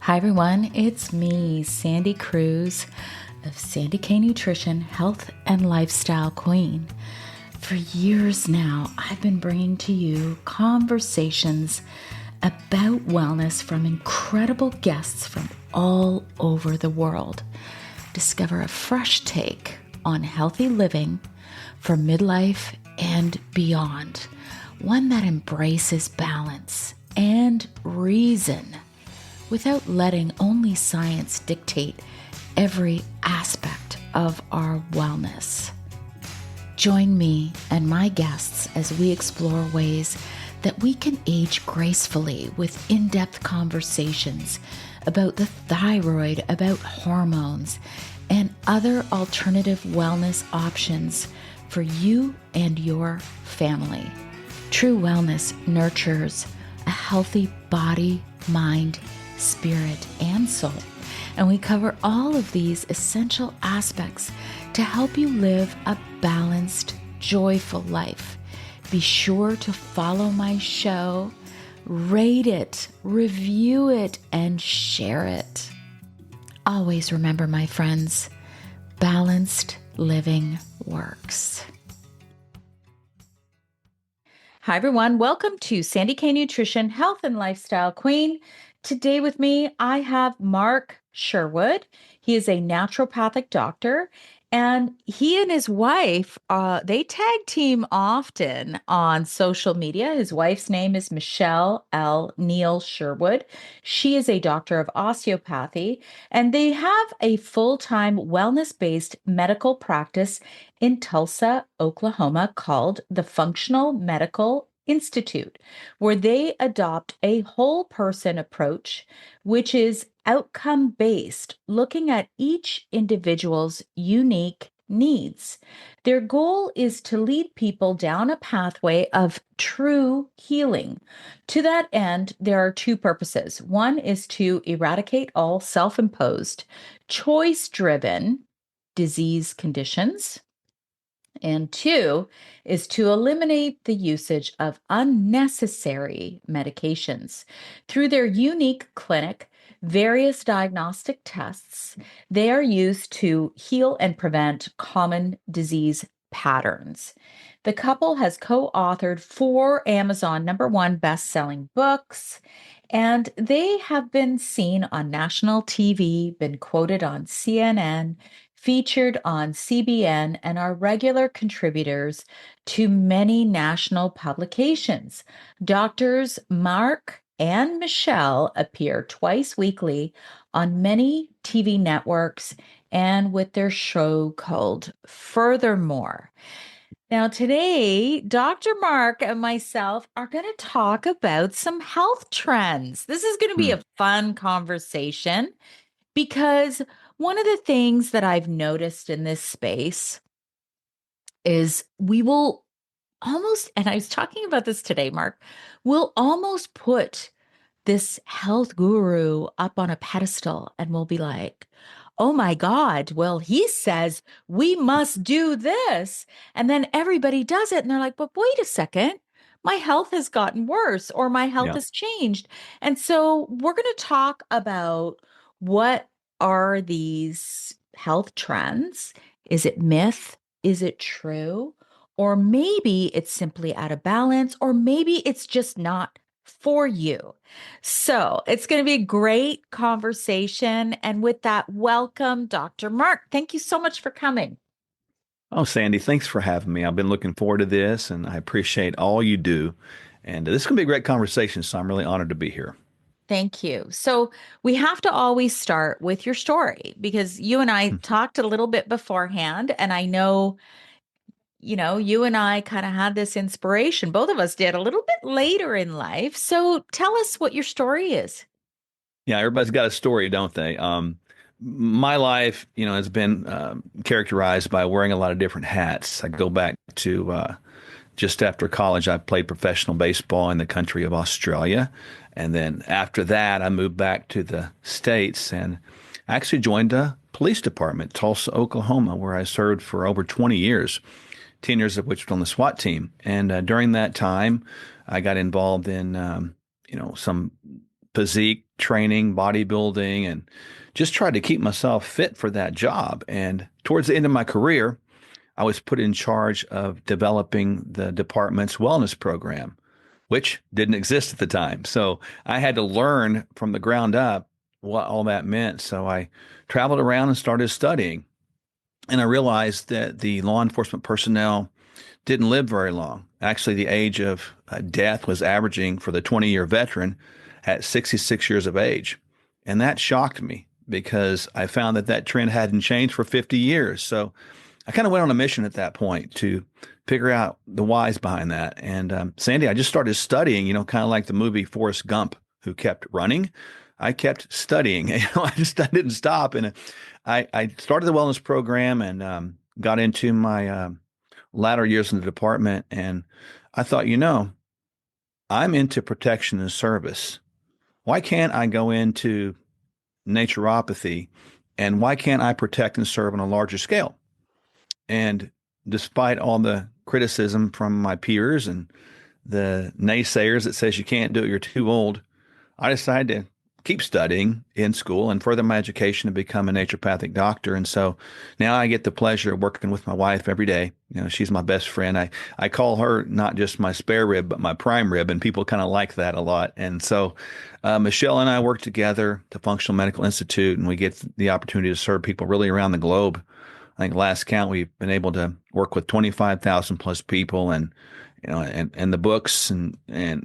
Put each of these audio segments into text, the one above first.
Hi everyone, it's me, Sandy Cruz of Sandy K Nutrition, Health and Lifestyle Queen. For years now, I've been bringing to you conversations about wellness from incredible guests from all over the world. Discover a fresh take on healthy living for midlife and beyond, one that embraces balance and reason, without letting only science dictate every aspect of our wellness. Join me and my guests as we explore ways that we can age gracefully with in-depth conversations about the thyroid, about hormones, and other alternative wellness options for you and your family. True wellness nurtures a healthy body, mind, spirit, and soul. And we cover all of these essential aspects to help you live a balanced, joyful life. Be sure to follow my show, rate it, review it, and share it. Always remember, my friends, balanced living works. Hi, everyone. Welcome to Sandy K Nutrition, Health and Lifestyle Queen. Today with me, I have Mark Sherwood. He is a naturopathic doctor, and he and his wife, they tag team often on social media. His wife's name is Michelle L. Neal Sherwood. She is a doctor of osteopathy, and they have a full-time wellness-based medical practice in Tulsa, Oklahoma, called the Functional Medical Institute, where they adopt a whole person approach, which is outcome based, looking at each individual's unique needs. Their goal is to lead people down a pathway of true healing. To that end, there are two purposes. One is to eradicate all self imposed, choice driven disease conditions. And two is to eliminate the usage of unnecessary medications. Through their unique clinic, various diagnostic tests, they are used to heal and prevent common disease patterns. The couple has co-authored 4 Amazon #1 best-selling books, and they have been seen on national TV, been quoted on CNN, featured on CBN, and are regular contributors to many national publications. Doctors Mark and Michelle appear twice weekly on many TV networks and with their show called Furthermore. Now, today, Dr. Mark and myself are going to talk about some health trends. This is going to be a fun conversation, because one of the things that I've noticed in this space is we will almost, and I was talking about this today, Mark, we'll almost put this health guru up on a pedestal and we'll be like, oh my God, well, he says we must do this. And then everybody does it. And they're like, but wait a second, my health has gotten worse or my health Yeah. has changed. And so we're going to talk about what are these health trends? Is it myth? Is it true? Or maybe it's simply out of balance, or maybe it's just not for you. So it's going to be a great conversation. And with that, welcome, Dr. Mark. Thank you so much for coming. Oh, Sandy, thanks for having me. I've been looking forward to this and I appreciate all you do. And this is going to be a great conversation. So I'm really honored to be here. Thank you. So we have to always start with your story, because you and I talked a little bit beforehand, and I know, you and I kind of had this inspiration. Both of us did a little bit later in life. So tell us what your story is. Yeah, everybody's got a story, don't they? My life, has been characterized by wearing a lot of different hats. I go back to just after college, I played professional baseball in the country of Australia. And then after that, I moved back to the States and actually joined a police department, Tulsa, Oklahoma, where I served for over 20 years, 10 years of which was on the SWAT team. And during that time, I got involved in, some physique training, bodybuilding, and just tried to keep myself fit for that job. And towards the end of my career, I was put in charge of developing the department's wellness program, which didn't exist at the time. So I had to learn from the ground up what all that meant. So I traveled around and started studying. And I realized that the law enforcement personnel didn't live very long. Actually, the age of death was averaging for the 20-year veteran at 66 years of age. And that shocked me because I found that that trend hadn't changed for 50 years. So I kind of went on a mission at that point to figure out the whys behind that. And Sandy, I just started studying, kind of like the movie Forrest Gump, who kept running. I kept studying. I didn't stop. And I started the wellness program and got into my latter years in the department. And I thought, I'm into protection and service. Why can't I go into naturopathy and why can't I protect and serve on a larger scale? And despite all the criticism from my peers and the naysayers that says you can't do it, you're too old, I decided to keep studying in school and further my education to become a naturopathic doctor. And so now I get the pleasure of working with my wife every day. She's my best friend. I call her not just my spare rib, but my prime rib, and people kind of like that a lot. And so Michelle and I work together at the Functional Medical Institute, and we get the opportunity to serve people really around the globe. I think last count we've been able to work with 25,000 plus people and and the books and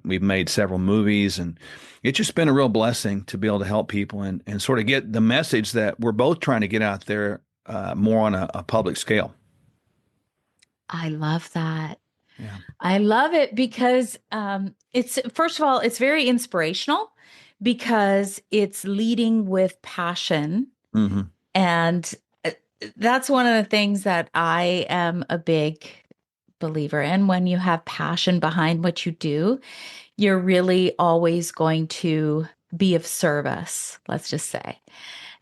we've made several movies and it's just been a real blessing to be able to help people and sort of get the message that we're both trying to get out there more on a public scale. I love that. Yeah. I love it because it's, first of all, it's very inspirational because it's leading with passion. Hmm. And that's one of the things that I am a big believer in. When you have passion behind what you do, you're really always going to be of service, let's just say.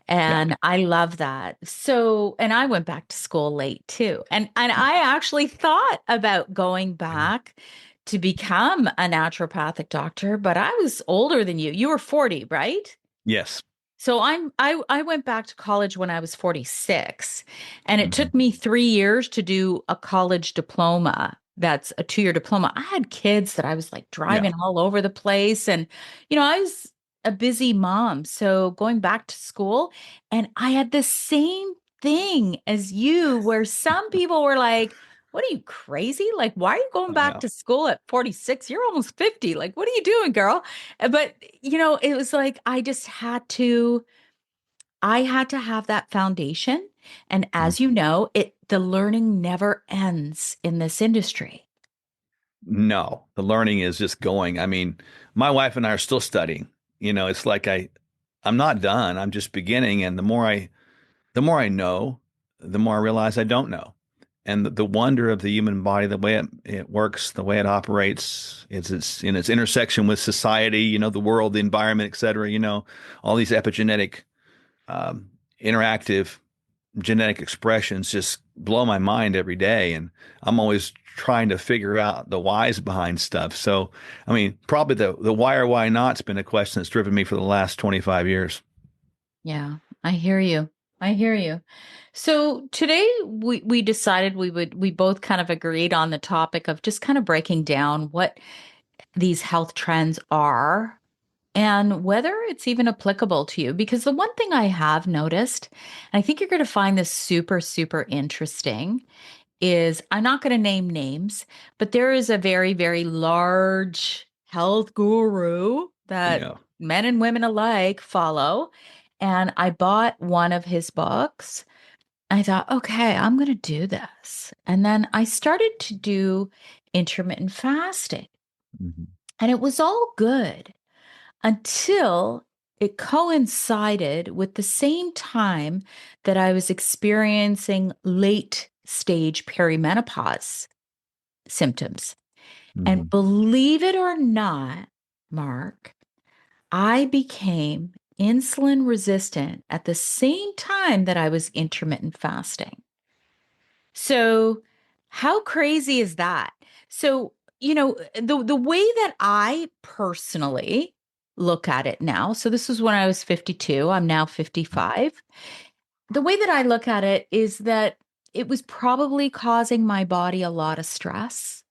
Yeah. And I love that. So, and I went back to school late too. And I actually thought about going back to become a naturopathic doctor, but I was older than you. You were 40, right? Yes. So I went back to college when I was 46, and it Hmm. took me 3 years to do a college diploma. That's a 2-year diploma. I had kids that I was like Yeah. driving all over the place, and I was a busy mom. So going back to school, and I had the same thing as you, where some people were like, "What are you crazy? Like, why are you going back Yeah. to school at 46? You're almost 50. Like, what are you doing, girl?" But it was like I had to have that foundation. And as you know, the learning never ends in this industry. No, the learning is just going. I mean, my wife and I are still studying. It's like I'm not done. I'm just beginning, and the more I know, the more I realize I don't know. And the wonder of the human body, the way it works, the way it operates, it's in its intersection with society, the world, the environment, et cetera, all these epigenetic, um, interactive genetic expressions just blow my mind every day. And I'm always trying to figure out the whys behind stuff. So, I mean, probably the why or why not's been a question that's driven me for the last 25 years. Yeah, I hear you. I hear you. So today we decided we both kind of agreed on the topic of just kind of breaking down what these health trends are and whether it's even applicable to you. Because the one thing I have noticed, and I think you're going to find this super, super interesting, is I'm not going to name names, but there is a very, very large health guru that Yeah. men and women alike follow. And I bought one of his books. I thought, okay, I'm going to do this. And then I started to do intermittent fasting, Mhm. and it was all good until it coincided with the same time that I was experiencing late stage perimenopause symptoms. And Mhm. believe it or not, Mark, I became insulin resistant at the same time that I was intermittent fasting. So, how crazy is that? So, the way that I personally look at it now, so this was when I was 52, I'm now 55. The way that I look at it is that it was probably causing my body a lot of stress,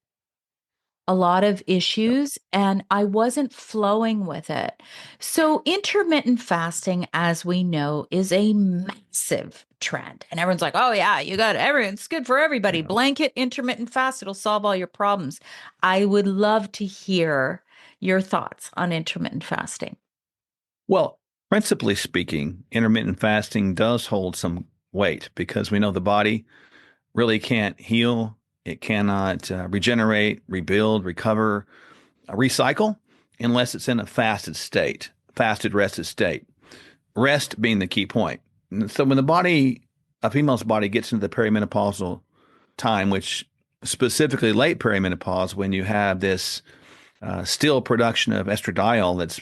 a lot of issues, and I wasn't flowing with it. So, intermittent fasting, as we know, is a massive trend. And everyone's like, oh, yeah, you got it. It's good for everybody. Yeah. Blanket intermittent fast, it'll solve all your problems. I would love to hear your thoughts on intermittent fasting. Well, principally speaking, intermittent fasting does hold some weight because we know the body really can't heal. It cannot regenerate, rebuild, recover, recycle unless it's in a fasted state, fasted, rested state. Rest being the key point. And so when a female's body gets into the perimenopausal time, which specifically late perimenopause, when you have this still production of estradiol that's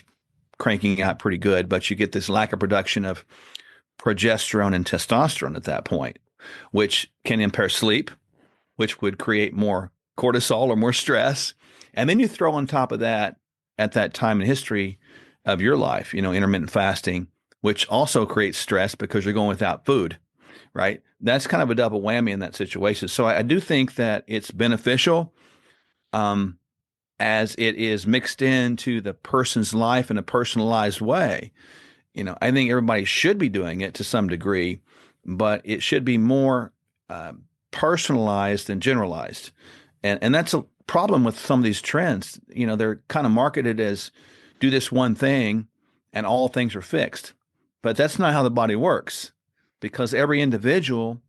cranking out pretty good, but you get this lack of production of progesterone and testosterone at that point, which can impair sleep, which would create more cortisol or more stress. And then you throw on top of that, at that time in history of your life, intermittent fasting, which also creates stress because you're going without food, right? That's kind of a double whammy in that situation. So I do think that it's beneficial um, as it is mixed into the person's life in a personalized way. I think everybody should be doing it to some degree, but it should be more uh, personalized and generalized. And that's a problem with some of these trends. They're kind of marketed as do this one thing and all things are fixed. But that's not how the body works because every individual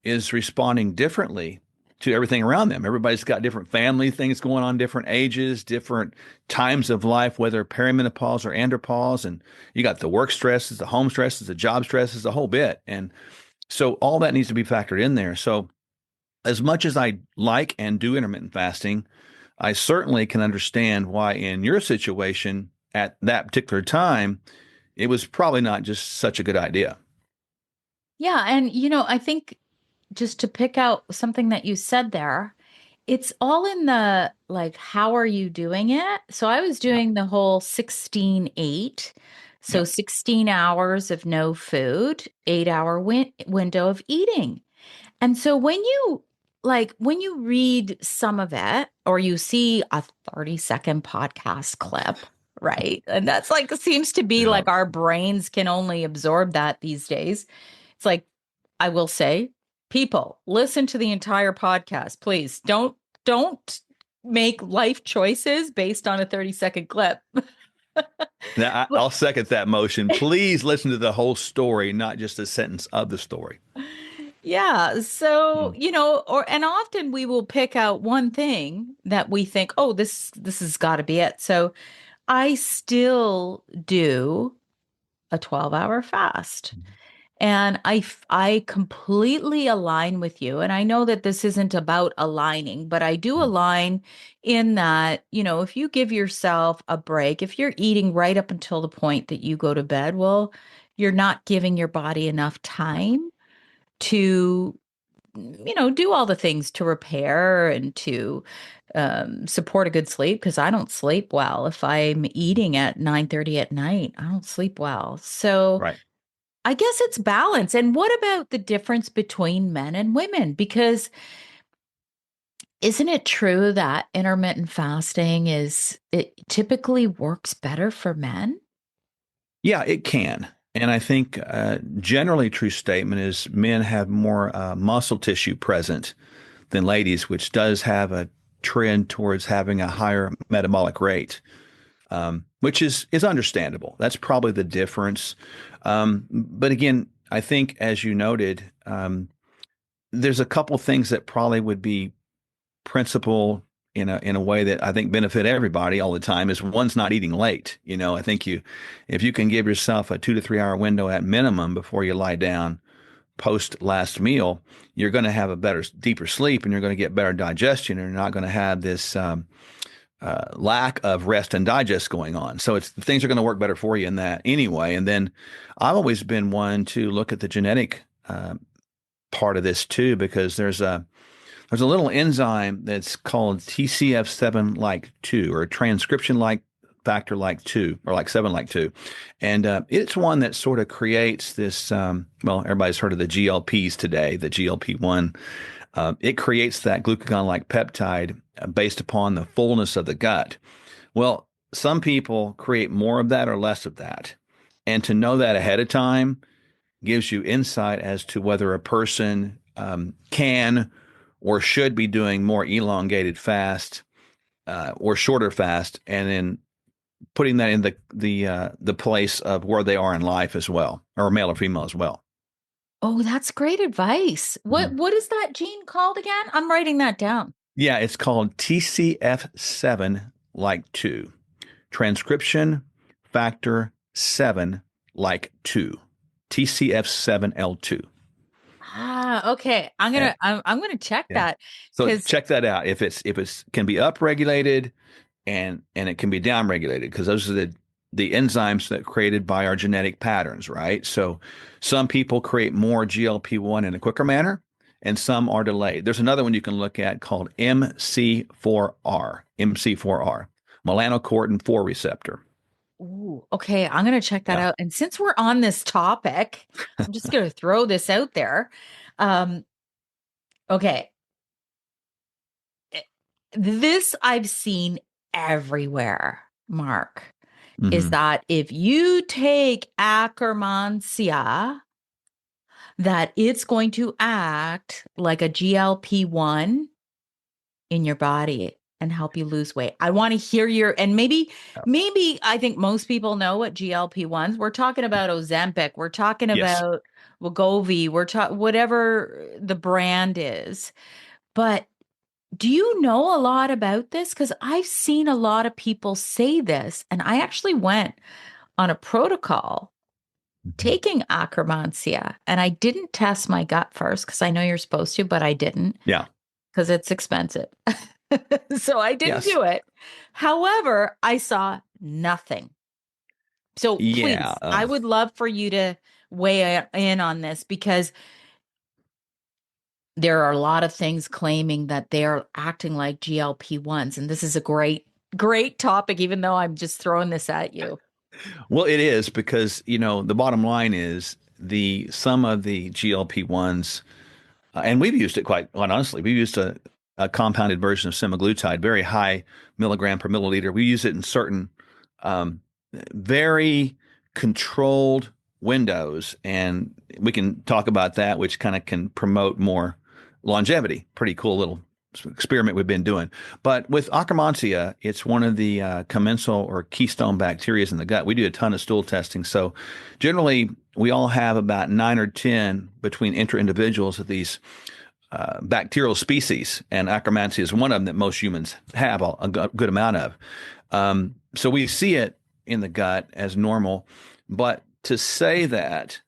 is responding differently to everything around them. Everybody's got different family things going on, different ages, different times of life, whether perimenopause or andropause. And you got the work stresses, the home stresses, the job stresses, the whole bit. And so all that needs to be factored in there. So as much as I like and do intermittent fasting, I certainly can understand why in your situation at that particular time, it was probably not just such a good idea. Yeah. And, I think just to pick out something that you said there, it's all in the like, how are you doing it? So I was Yeah. doing the whole 16-8. So Yeah. 16 hours of no food, 8-hour window of eating. And so when you read some of it or you see a 30-second podcast clip, right? And that's like seems to be Yeah. like our brains can only absorb that these days. It's like I will say, people, listen to the entire podcast, please. Don't make life choices based on a 30-second clip. Now, I'll second that motion. Please listen to the whole story, not just a sentence of the story. Yeah. So, Hmm. and often we will pick out one thing that we think, oh, this has got to be it. So I still do a 12-hour fast. And I completely align with you. And I know that this isn't about aligning, but I do align in that, if you give yourself a break, if you're eating right up until the point that you go to bed, well, you're not giving your body enough time to do all the things to repair and to support a good sleep because I don't sleep well. If I'm eating at 9:30 at night, I don't sleep well. So Right. I guess it's balance. And what about the difference between men and women? Because isn't it true that intermittent fasting it typically works better for men? Yeah, it can. And I think generally true statement is men have more muscle tissue present than ladies, which does have a trend towards having a higher metabolic rate, which is understandable. That's probably the difference. But again, I think as you noted, there's a couple things that probably would be principle in a way that I think benefit everybody all the time is one's not eating late. I think if you can give yourself a 2 to 3 hour window at minimum before you lie down post last meal, you're going to have a better, deeper sleep and you're going to get better digestion and you're not going to have this lack of rest and digest going on. So things are going to work better for you in that anyway. And then I've always been one to look at the genetic part of this too, because there's a little enzyme that's called TCF7 like 2 or transcription like factor like two or like seven like two. And it's one that sort of creates this, well, everybody's heard of the GLPs today, the GLP-1. It creates that glucagon-like peptide based upon the fullness of the gut. Well, some people create more of that or less of that. And to know that ahead of time gives you insight as to whether a person can or should be doing more elongated fast or shorter fast, and then putting that in the place of where they are in life as well, or male or female as well. Oh, that's great advice. What Mhm. what is that gene called again? I'm writing that down. Yeah, it's called TCF7 like 2, transcription factor 7 like 2, TCF7L2. Ah, okay. I'm gonna check Yeah. that So because check that out. If it's can be upregulated and it can be downregulated because those are the enzymes that are created by our genetic patterns, right? So some people create more GLP-1 in a quicker manner and some are delayed. There's another one you can look at called MC4R, melanocortin 4 receptor. ooh, okay, I'm gonna check that Yeah. out. And since we're on this topic, I'm just gonna throw this out there. Um, okay, eh, this I've seen everywhere, Mark, is Hmm. that if you take Akkermansia, that it's going to act like a GLP-1 in your body and help you lose weight. I want to hear your, and maybe I think most people know what GLP-1s. We're talking about Ozempic, we're talking Yes. about Wegovy, we're talking whatever the brand is. But do you know a lot about this? Because I've seen a lot of people say this, and I actually went on a protocol Mhm. taking Akkermansia, and I didn't test my gut first because I know you're supposed to, but I didn't Yeah. because it's expensive. So I didn't Yes. do it. However, I saw nothing. So Yeah. please, I would love for you to weigh in on this because there are a lot of things claiming that they are acting like GLP-1s. And this is a great topic, even though I'm just throwing this at you. Well, it is because, the bottom line is the some of the GLP-1s. And we've used it quite honestly. We used a compounded version of semaglutide, very high milligram per milliliter. We use it in certain um, very controlled windows, and we can talk about that, which kind of can promote more longevity. Pretty cool little experiment we've been doing. But with Akkermansia, it's one of the commensal or keystone bacteria in the gut. We do a ton of stool testing. So generally, we all have about 9 or 10 between intra-individuals of these bacterial species, and Akkermansia is one of them that most humans have a good amount of. So we see it in the gut as normal, but to say that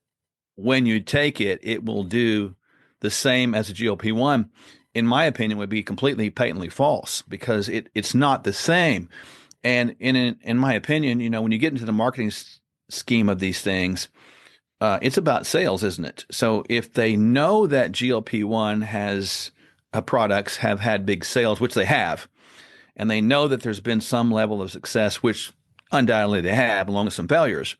when you take it, it will do the same as a GLP-1, in my opinion, would be completely patently false because it's not the same. And in my opinion, when you get into the marketing scheme of these things, it's about sales, isn't it? So if they know that GLP-1 has products have had big sales, which they have, and they know that there's been some level of success, which undoubtedly they have, along with some failures,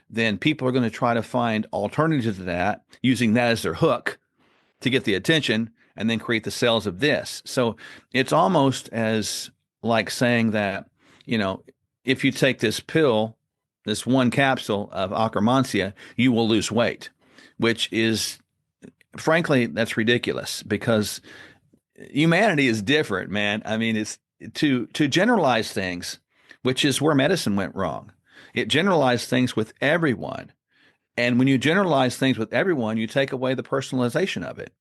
then people are going to try to find alternatives to that, using that as their hook to get the attention and then create the sales of this. So it's almost as like saying that, you know, if you take this pill, this one capsule of Akkermansia, you will lose weight, which is, frankly, that's ridiculous because humanity is different, man. I mean, it's to generalize things, which is where medicine went wrong. It generalized things with everyone. And when you generalize things with everyone, you take away the personalization of it.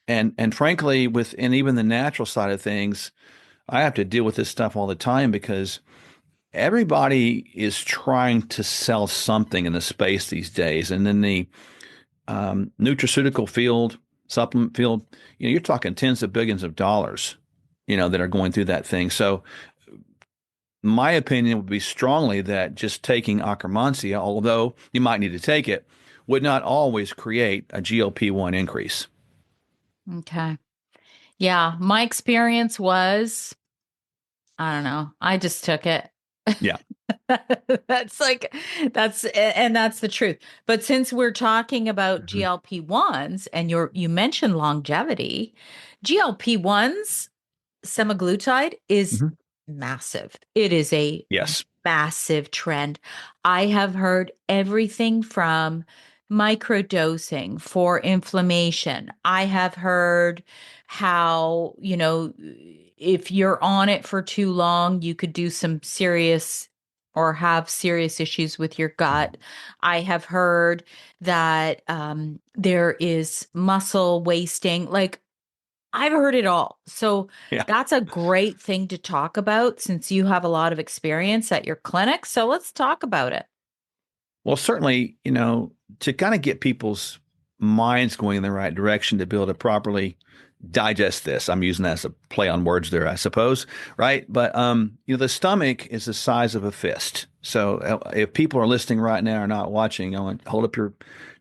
And frankly, within even the natural side of things, I have to deal with this stuff all the time because everybody is trying to sell something in the space these days. And then the nutraceutical field, supplement field, you're talking tens of billions of dollars, that are going through that thing. So my opinion would be strongly that just taking Akkermansia, although you might need to take it, would not always create a GLP-1 increase. Okay. Yeah, my experience was, I don't know, I just took it. Yeah. That's like that's the truth. But since we're talking about Hmm. GLP-1s and you mentioned longevity, GLP-1s semaglutide is Hmm. massive. It is a Yes. massive trend. I have heard everything from microdosing for inflammation. I have heard how, if you're on it for too long, you could do some serious or have serious issues with your gut. I have heard that there is muscle wasting. Like, I've heard it all. So Yeah. that's a great thing to talk about since you have a lot of experience at your clinic. So let's talk about it. Well, certainly, to kind of get people's minds going in the right direction to be able to properly digest this. I'm using that as a play on words there, I suppose, right? But the stomach is the size of a fist. So if people are listening right now or not watching, I want hold up your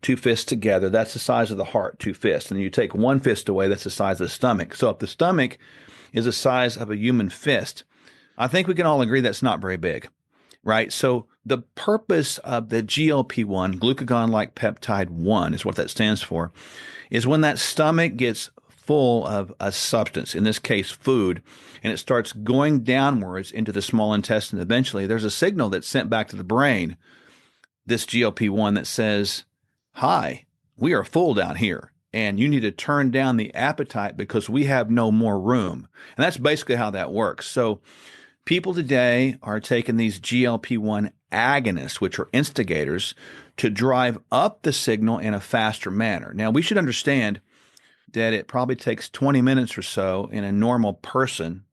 two fists together. That's the size of the heart, two fists. And you take one fist away, that's the size of the stomach. So if the stomach is the size of a human fist, I think we can all agree that's not very big, right? So the purpose of the GLP-1, glucagon-like peptide 1 is what that stands for, is when that stomach gets full of a substance, in this case, food, and it starts going downwards into the small intestine. Eventually, there's a signal that's sent back to the brain, this GLP-1, that says, hi, we are full down here. And you need to turn down the appetite because we have no more room. And that's basically how that works. So people today are taking these GLP-1 agonists, which are instigators, to drive up the signal in a faster manner. Now, we should understand that it probably takes 20 minutes or so in a normal person,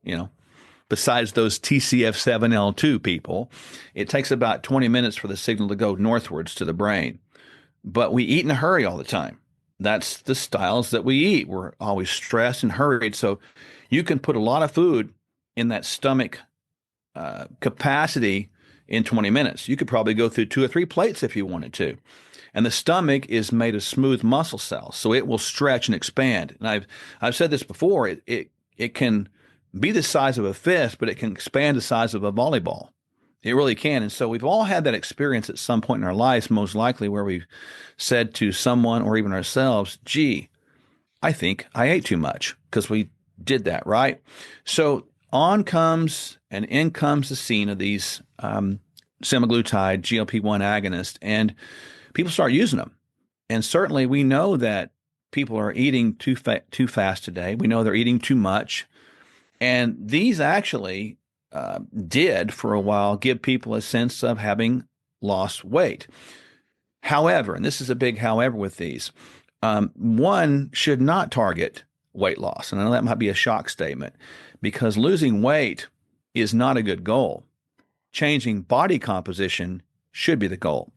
besides those TCF7L2 people, it takes about 20 minutes for the signal to go northwards to the brain. But we eat in a hurry all the time. That's the styles that we eat. We're always stressed and hurried. So you can put a lot of food in that stomach capacity in 20 minutes. You could probably go through two or three plates if you wanted to. And the stomach is made of smooth muscle cells, so it will stretch and expand. And I've said this before. It can be the size of a fist, but it can expand the size of a volleyball. It really can. And so we've all had that experience at some point in our lives, most likely, where we've said to someone or even ourselves, "Gee, I think I ate too much," because we did that, right? So on comes and in comes the scene of these semaglutide GLP-1 agonists, and people start using them. And certainly we know that people are eating too fast today. We know they're eating too much. And these actually did for a while give people a sense of having lost weight. However, and this is a big however with these, one should not target weight loss. And I know that might be a shock statement because losing weight is not a good goal. Changing body composition should be the goal.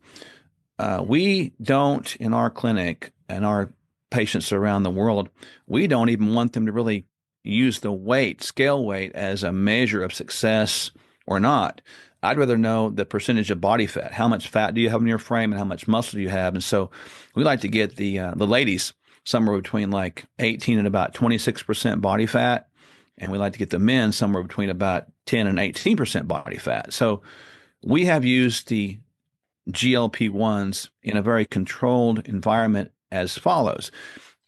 We don't, in our clinic and our patients around the world, we don't even want them to really use the weight, scale weight, as a measure of success or not. I'd rather know the percentage of body fat. How much fat do you have in your frame, and how much muscle do you have? And so we like to get the ladies somewhere between like 18 and about 26% body fat, and we like to get the men somewhere between about 10 and 18% body fat. So we have used the GLP-1s in a very controlled environment as follows.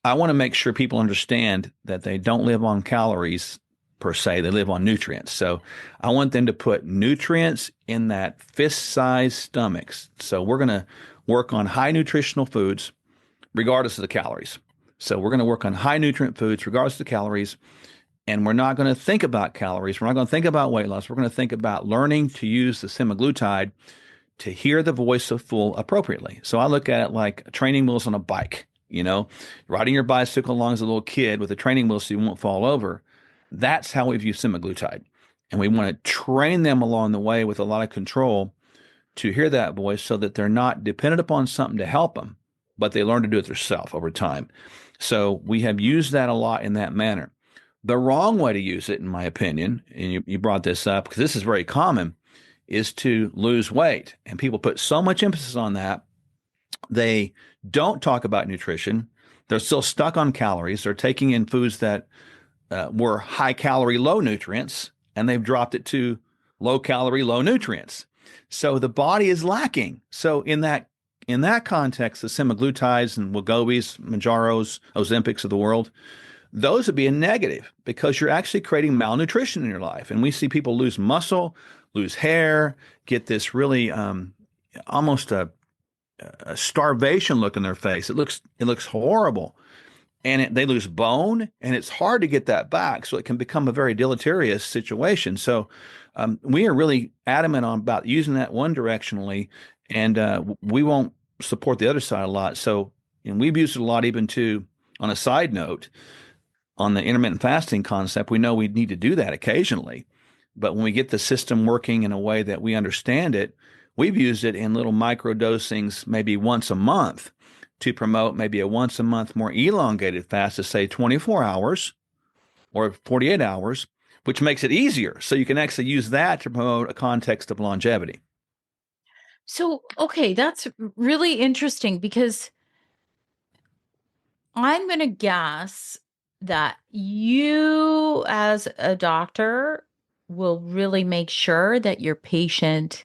I want to make sure people understand that they don't live on calories per se, they live on nutrients. So I want them to put nutrients in that fist-sized stomachs. So we're going to work on high nutritional foods regardless of the calories. So we're going to work on high nutrient foods regardless of the calories. And we're not going to think about calories. We're not going to think about weight loss. We're going to think about learning to use the semaglutide to hear the voice of full appropriately. So I look at it like training wheels on a bike, riding your bicycle along as a little kid with a training wheel so you won't fall over. That's how we view semaglutide. And we want to train them along the way with a lot of control to hear that voice so that they're not dependent upon something to help them, but they learn to do it themselves over time. So we have used that a lot in that manner. The wrong way to use it, in my opinion, and you brought this up because this is very common, is to lose weight. And people put so much emphasis on that. They don't talk about nutrition. They're still stuck on calories. They're taking in foods that were high calorie, low nutrients, and they've dropped it to low calorie, low nutrients. So the body is lacking. So in that context, the semaglutides and Wegovys, Mounjaros, Ozempics of the world, those would be a negative because you're actually creating malnutrition in your life. And we see people lose muscle, lose hair, get this really almost a starvation look in their face. It looks horrible, and they lose bone, and it's hard to get that back. So it can become a very deleterious situation. So we are really adamant on about using that one directionally, and we won't support the other side a lot. So, and we've used it a lot even too. On a side note, on the intermittent fasting concept, we know we need to do that occasionally. But when we get the system working in a way that we understand it, we've used it in little micro dosings, maybe once a month, to promote maybe a once a month more elongated fast to say 24 hours or 48 hours, which makes it easier. So you can actually use that to promote a context of longevity. So, okay, that's really interesting because I'm going to guess that you, as a doctor, will really make sure that your patient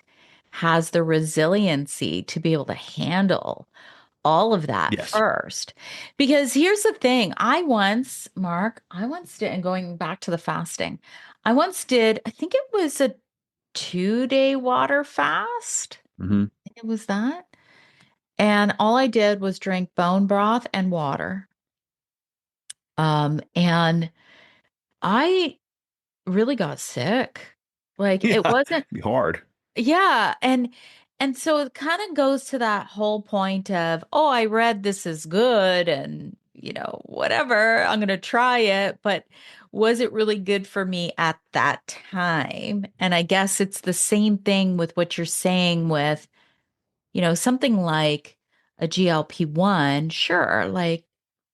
has the resiliency to be able to handle all of that Yes. first. Because here's the thing, Mark, I once did, and going back to the fasting, I once did, I think it was a 2-day water fast. Hmm. It was that. And all I did was drink bone broth and water. And I really got sick. Like it Yeah, wasn't, be hard. yeah. And so it kind of goes to that whole point of, oh, I read this is good and whatever, I'm gonna try it, but was it really good for me at that time? And I guess it's the same thing with what you're saying with, something like a GLP-1, sure, like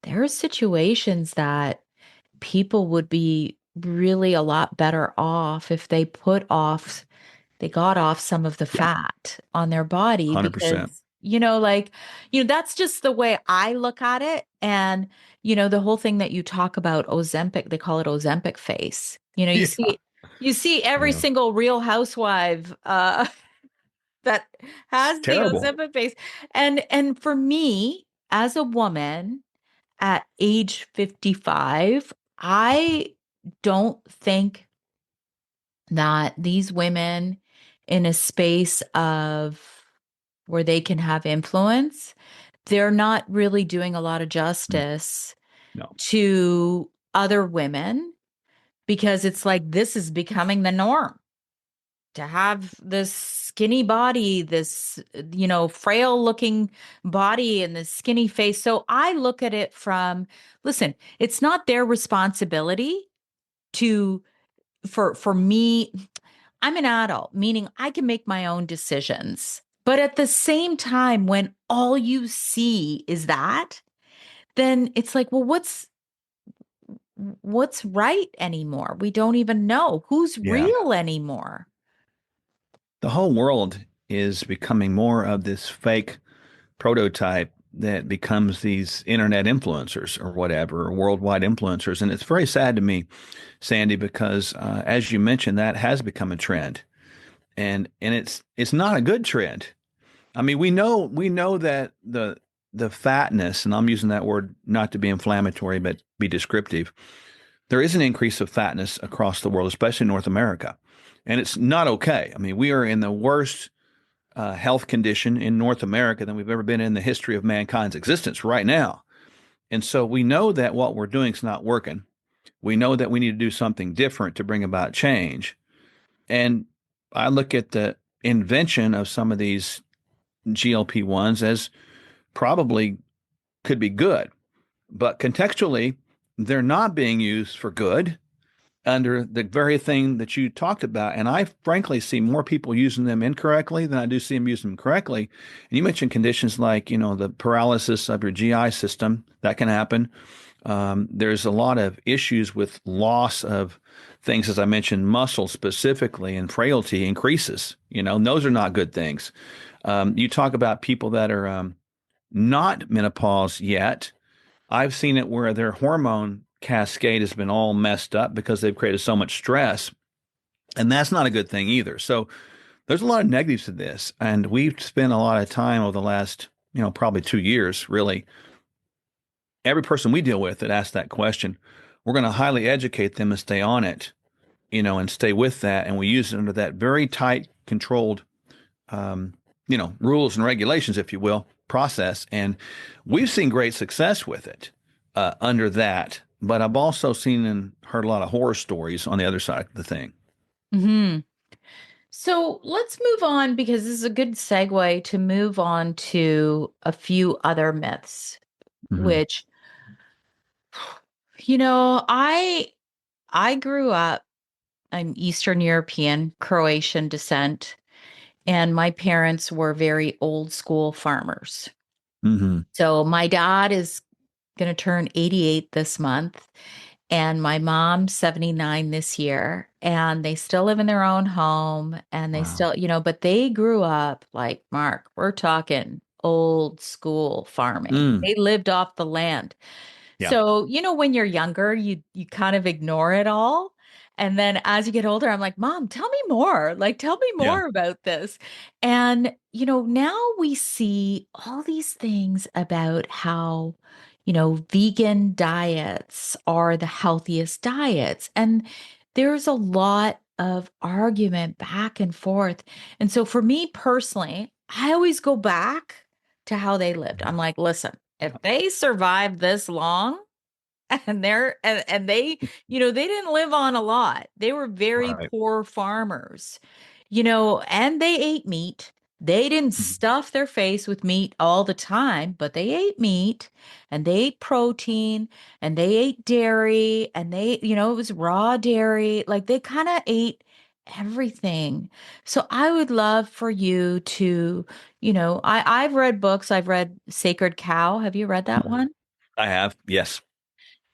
there are situations that people would be really a lot better off if they got off some of the Yeah, fat on their body 100%. because, that's just the way I look at it. And, the whole thing that you talk about Ozempic, they call it Ozempic face. You Yeah, see every yeah. single Real Housewife, that It's has the terrible. Ozempic face. And for me, as a woman at age 55, I don't think that these women in a space of where they can have influence, they're not really doing a lot of Mm, justice no. to other women because it's like this is becoming the norm to have this skinny body, this, frail looking body and this skinny face. So I look at it from, listen, it's not their responsibility to, for me, I'm an adult, meaning I can make my own decisions. But at the same time, when all you see is that, then it's like, well, what's right anymore? We don't even know who's Yeah. real anymore. The whole world is becoming more of this fake prototype that becomes these internet influencers or whatever, or worldwide influencers. And it's very sad to me, Sandy, because as you mentioned, that has become a trend, and it's not a good trend. I mean, we know that the fatness, and I'm using that word not to be inflammatory, but be descriptive. There is an increase of fatness across the world, especially in North America, and it's not okay. I mean, we are in the worst health condition in North America than we've ever been in the history of mankind's existence right now. And so we know that what we're doing is not working. We know that we need to do something different to bring about change. And I look at the invention of some of these GLP-1s as probably could be good, but contextually, they're not being used for good under the very thing that you talked about. And I frankly see more people using them incorrectly than I do see them using them correctly. And you mentioned conditions like, the paralysis of your GI system that can happen. There's a lot of issues with loss of things, as I mentioned, muscle specifically, and frailty increases. And those are not good things. You talk about people that are not menopause yet. I've seen it where their hormone cascade has been all messed up because they've created so much stress And that's not a good thing either. So there's a lot of negatives to this. And we've spent a lot of time over the last, probably 2 years, really. Every person we deal with that asks that question, we're going to highly educate them and stay on it, and stay with that. And we use it under that very tight, controlled, um, rules and regulations, if you will, process. And we've seen great success with it under that. But I've also seen and heard a lot of horror stories on the other side of the thing. Hmm. So let's move on because this is a good segue to move on to a few other myths, Hmm. which, I grew up, I'm Eastern European, Croatian descent, and my parents were very old school farmers. Hmm. So my dad is going to turn 88 this month, and my mom's 79 this year, and they still live in their own home, and they Wow. still, but they grew up like Mark, we're talking old school farming. Mm. They lived off the land. Yeah. So, when you're younger, you kind of ignore it all. And then as you get older, I'm like, Mom, tell me more. Like, tell me Yeah. more about this. And, now we see all these things about how, vegan diets are the healthiest diets. And there's a lot of argument back and forth. And so for me personally, I always go back to how they lived. I'm like, listen, if they survived this long, and they, they didn't live on a lot. They were very Right. poor farmers, and they ate meat. They didn't Mhm. stuff their face with meat all the time, but they ate meat and they ate protein and they ate dairy and it was raw dairy. Like they kind of ate everything. So I would love for you to, I've read books. I've read Sacred Cow. Have you read that Mhm. one? I have. Yes. Yeah.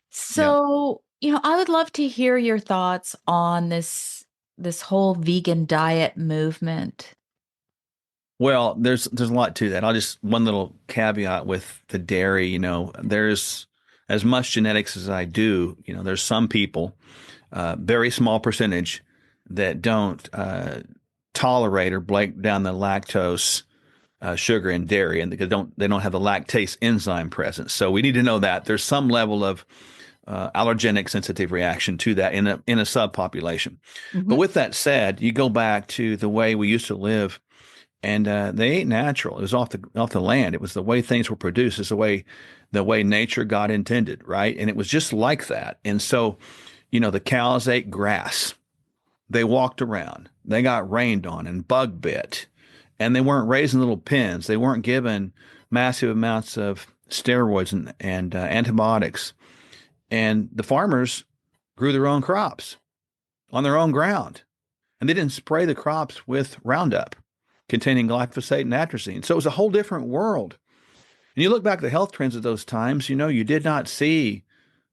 So, I would love to hear your thoughts on this whole vegan diet movement. Well, there's a lot to that. I'll just one little caveat with the dairy, there's as much genetics as I do, there's some people, very small percentage that don't tolerate or break down the lactose sugar in dairy, and they don't have the lactase enzyme present. So we need to know that there's some level of allergenic sensitive reaction to that in a subpopulation. But Hmm. with that said, you go back to the way we used to live, and they ate natural. It was off the land. It was the way things were produced. It's the way nature God intended, right? And it was just like that. And so, the cows ate grass. They walked around. They got rained on and bug bit, and they weren't raised in little pens. They weren't given massive amounts of steroids and antibiotics. And the farmers grew their own crops on their own ground. And they didn't spray the crops with Roundup containing glyphosate and atrazine. So it was a whole different world. And you look back at the health trends of those times, you did not see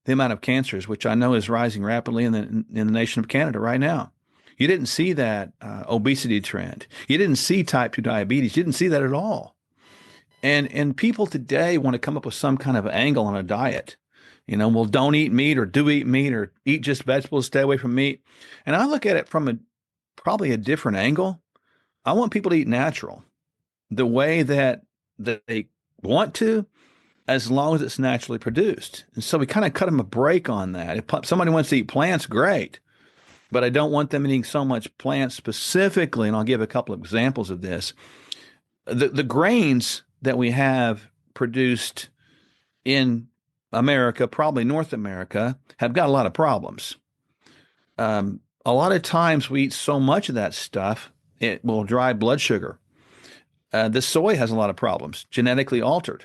the amount of cancers, which I know is rising rapidly in the nation of Canada right now. You didn't see that obesity trend. You didn't see type 2 diabetes. You didn't see that at all. And people today want to come up with some kind of angle on a diet. Well, don't eat meat or do eat meat or eat just vegetables, stay away from meat. And I look at it from probably a different angle. I want people to eat natural the way that they want to, as long as it's naturally produced. And so we kind of cut them a break on that. If somebody wants to eat plants, great. But I don't want them eating so much plants specifically. And I'll give a couple of examples of this. The grains that we have produced in America, probably North America, have got a lot of problems. A lot of times we eat so much of that stuff, it will drive blood sugar. The soy has a lot of problems, genetically altered.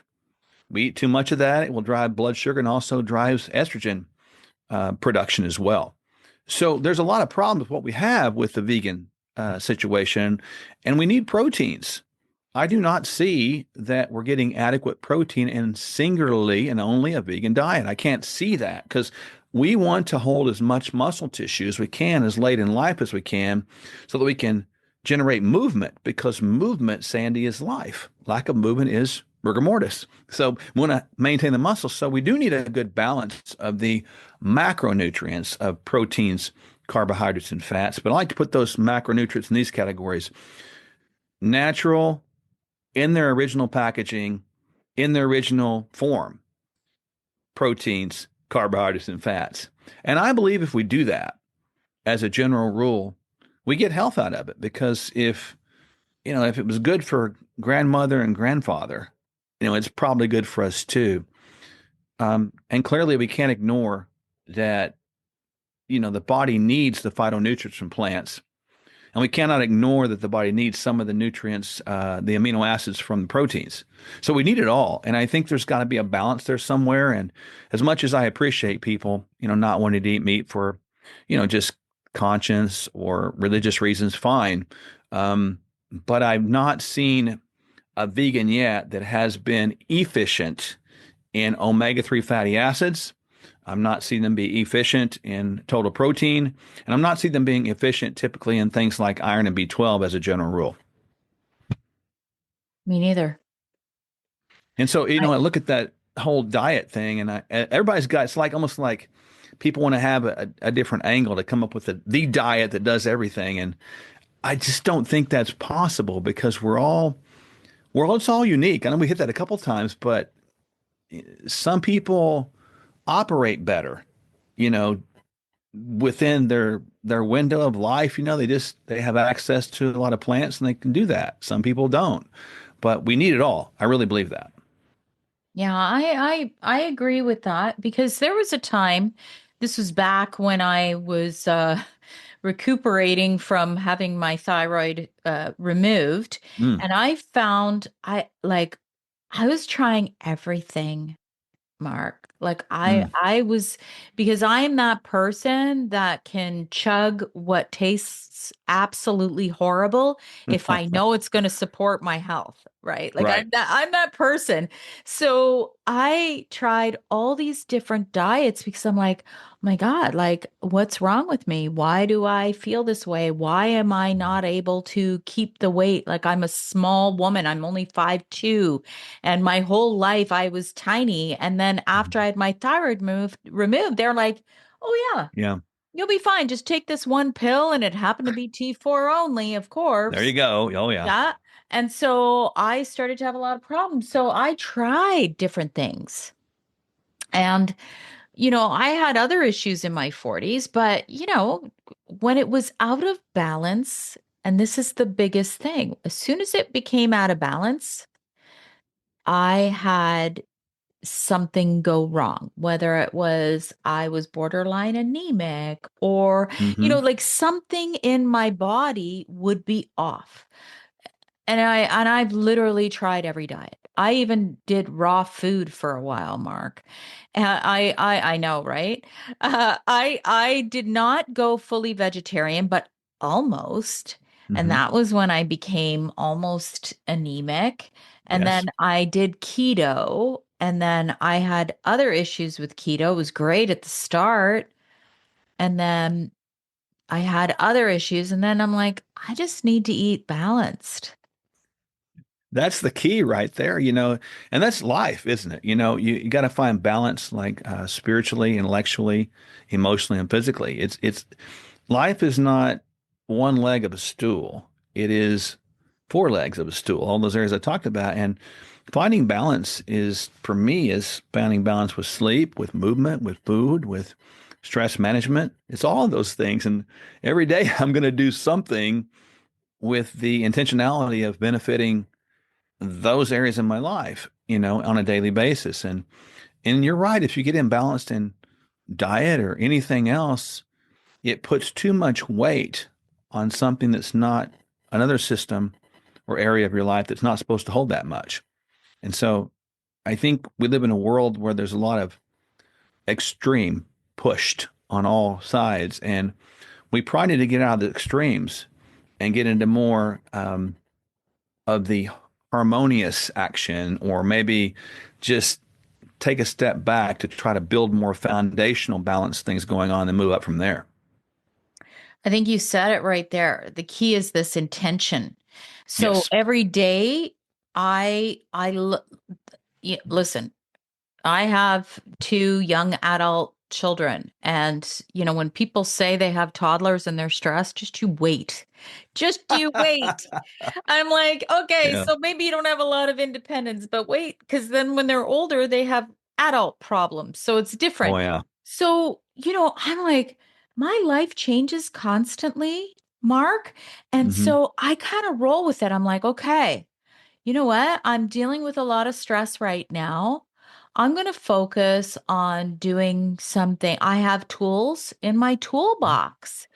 We eat too much of that, it will drive blood sugar and also drives estrogen production as well. So there's a lot of problems with what we have with the vegan situation, and we need proteins. I do not see that we're getting adequate protein in singularly and only a vegan diet. I can't see that because we want to hold as much muscle tissue as we can as late in life as we can so that we can generate movement because movement, Sandy, is life. Lack of movement is rigor mortis. So we want to maintain the muscle. So we do need a good balance of the macronutrients of proteins, carbohydrates and fats, but I like to put those macronutrients in these categories: natural, in their original packaging, in their original form, proteins, carbohydrates, and fats. And I believe if we do that as a general rule, we get health out of it because if it was good for grandmother and grandfather, it's probably good for us too. And clearly we can't ignore that, the body needs the phytonutrients from plants. And we cannot ignore that the body needs some of the nutrients, the amino acids from the proteins. So we need it all. And I think there's got to be a balance there somewhere. And as much as I appreciate people, not wanting to eat meat for, just conscience or religious reasons, fine. But I've not seen a vegan yet that has been efficient in omega-3 fatty acids. I'm not seeing them be efficient in total protein, and I'm not seeing them being efficient typically in things like iron and B12 as a general rule. Me neither. And so, I I look at that whole diet thing, and everybody's got, it's like almost like people want to have a different angle to come up with the diet that does everything. And I just don't think that's possible because it's all unique. I know we hit that a couple times, but some people operate better, you know, within their window of life. They have access to a lot of plants and they can do that. Some people don't, but we need it all. I really believe that. Yeah, I agree with that because there was a time, this was back when I was recuperating from having my thyroid removed, Mm, and I found I was trying everything, Mark. Like mm. I was, because I am that person that can chug what tastes absolutely horrible if I know it's going to support my health, right? Like Right. I'm that person. So I tried all these different diets because I'm like, oh my God, like what's wrong with me? Why do I feel this way? Why am I not able to keep the weight? Like I'm a small woman. I'm only 5'2". And my whole life I was tiny. And then after I had my thyroid removed, they're like, oh, yeah, Yeah. you'll be fine. Just take this one pill. And it happened to be T4 only, of There you course. go. Oh yeah. Yeah. And so I started to have a lot of problems. So I tried different things. And, I had other issues in my 40s, but, when it was out of balance, and this is the biggest thing, as soon as it became out of balance, I had something go wrong, whether it was I was borderline anemic or, Hmm. like something in my body would be off. And I've literally tried every diet. I even did raw food for a while, Mark. I know, right? I did not go fully vegetarian, but almost. And Hmm. that was when I became almost anemic. And Yes. then I did keto, and then I had other issues with keto. It was great at the start, and then I had other issues, and then I'm like, I just need to eat balanced. That's the key right there, and that's life, isn't it? You got to find balance, like spiritually, intellectually, emotionally, and physically. It's life is not one leg of a stool. It is four legs of a stool. All those areas I talked about, and finding balance is for me is finding balance with sleep, with movement, with food, with stress management. It's all of those things, and every day I'm going to do something with the intentionality of benefiting those areas in my life, on a daily basis. And you're right, if you get imbalanced in diet or anything else, it puts too much weight on something that's not another system or area of your life that's not supposed to hold that much. And so I think we live in a world where there's a lot of extreme pushed on all sides, and we probably need to get out of the extremes and get into more of the harmonious action, or maybe just take a step back to try to build more foundational balance things going on and move up from there. I think you said it right there. The key is this intention. So Yes. every day I listen, I have two young adult children. And, when people say they have toddlers and they're stressed, just you wait. Just you wait. I'm like, okay, Yeah. so maybe you don't have a lot of independence, but wait, because then when they're older, they have adult problems. So it's Oh, different. yeah. So, I'm like, my life changes constantly, Mark. And Hmm. so I kind of roll with it. I'm like, okay, you know what? I'm dealing with a lot of stress right now. I'm going to focus on doing something. I have tools in my toolbox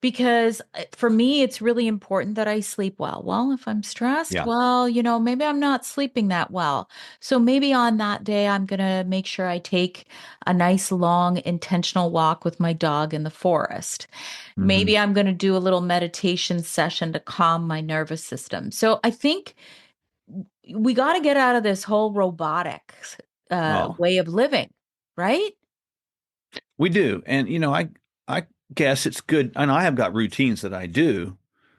because for me, it's really important that I sleep well. Well, if I'm stressed, Yeah. well, maybe I'm not sleeping that well. So maybe on that day, I'm going to make sure I take a nice, long, intentional walk with my dog in the forest. Hmm. Maybe I'm going to do a little meditation session to calm my nervous system. So I think we got to get out of this whole robotic Oh, way of living, right? we do. And, I guess it's good. And I have got routines that I do,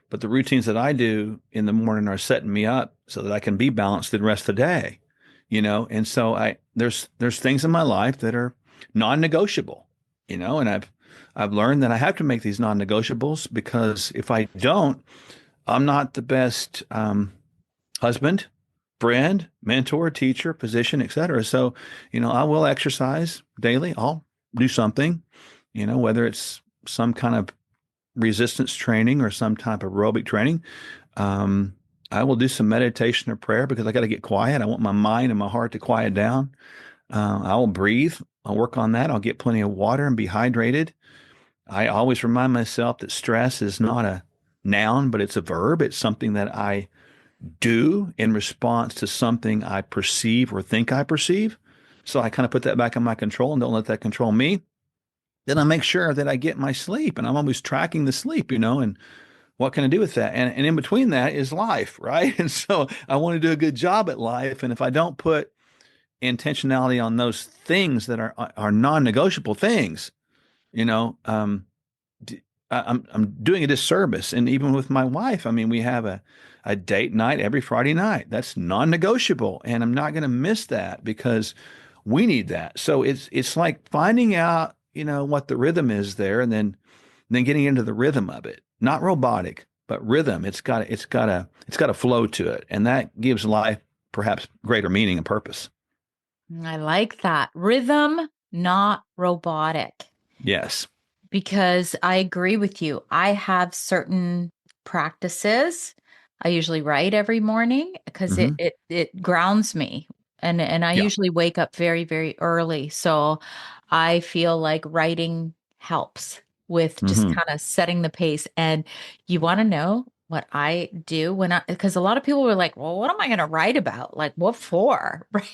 but the routines that I do in the morning are setting me up so that I can be balanced the rest of the day, And so there's things in my life that are non-negotiable, and I've learned that I have to make these non-negotiables because if I don't, I'm not the best husband, friend, mentor, teacher, physician, etc. So, I will exercise daily. I'll do something, whether it's some kind of resistance training or some type of aerobic training. Um, I will do some meditation or prayer because I got to get quiet. I want my mind and my heart to quiet down. I will breathe. I'll work on that. I'll get plenty of water and be hydrated. I always remind myself that stress is not a noun, but it's a verb. It's something that I do in response to something I perceive or think I perceive. So I kind of put that back in my control and don't let that control me. Then I make sure that I get my sleep and I'm always tracking the sleep, and what can I do with that? And in between that is life, right? And so I want to do a good job at life. And if I don't put intentionality on those things that are non-negotiable things, you know, um, I'm doing a disservice. And even with my wife, I mean, we have a date night every Friday night. That's non-negotiable, and I'm not going to miss that because we need that. So it's like finding out, what the rhythm is there, and then getting into the rhythm of it. Not robotic, but rhythm. It's got a flow to it, and that gives life perhaps greater meaning and purpose. I like that. Rhythm, not robotic. Yes. Because I agree with you. I have certain practices. I usually write every morning because it Hmm. it it grounds me. And I Yeah. usually wake up very, very early. So I feel like writing helps with just Hmm. kind of setting the pace. And you want to know what I do because a lot of people were like, well, what am I going to write about? Like, what for? Right.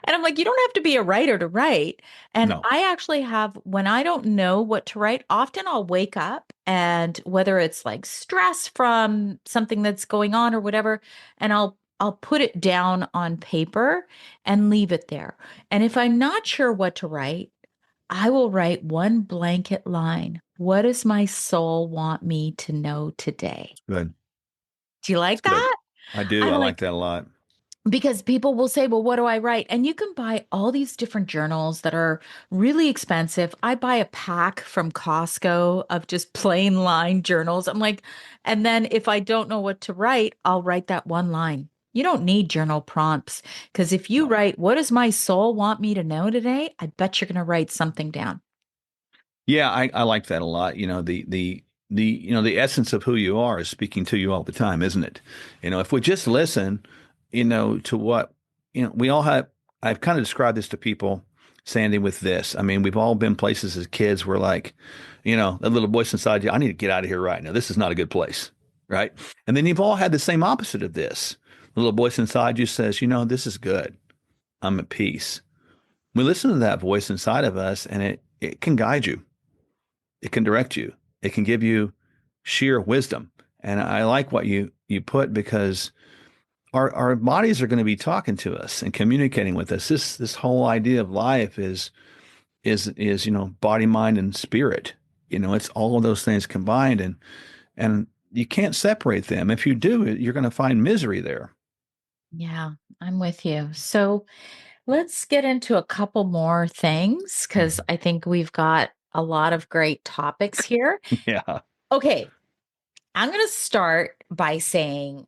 And I'm like, you don't have to be a writer to write. And No. I actually have, when I don't know what to write, often I'll wake up and whether it's like stress from something that's going on or whatever, and I'll put it down on paper and leave it there. And if I'm not sure what to write, I will write one blanket line. What does my soul want me to know today? Good. Do you It's like good. that? I do. I'm I like like, that a lot. because people will say, well, what do I write? And you can buy all these different journals that are really expensive. I buy a pack from Costco of just plain line journals. I'm like, and then if I don't know what to write, I'll write that one line. You don't need journal prompts because if you No. write, what does my soul want me to know today? I bet you're going to write something down. Yeah, I like that a lot. The essence of who you are is speaking to you all the time, isn't it? If we just listen, to what, we all have, I've kind of described this to people, Sandy, with this. I mean, we've all been places as kids where like, that little voice inside you, I need to get out of here right now. This is not a good place. Right. And then you've all had the same opposite of this. The little voice inside you says, this is good. I'm at peace. We listen to that voice inside of us and it can guide you. It can direct you. It can give you sheer wisdom. And I like what you put because our bodies are going to be talking to us and communicating with us. This whole idea of life is body, mind, and spirit. It's all of those things combined, and you can't separate them. If you do, you're going to find misery there. Yeah, I'm with you. So Let's get into a couple more things because Mhm. I think we've got a lot of great topics here. Yeah. Okay, I'm going to start by saying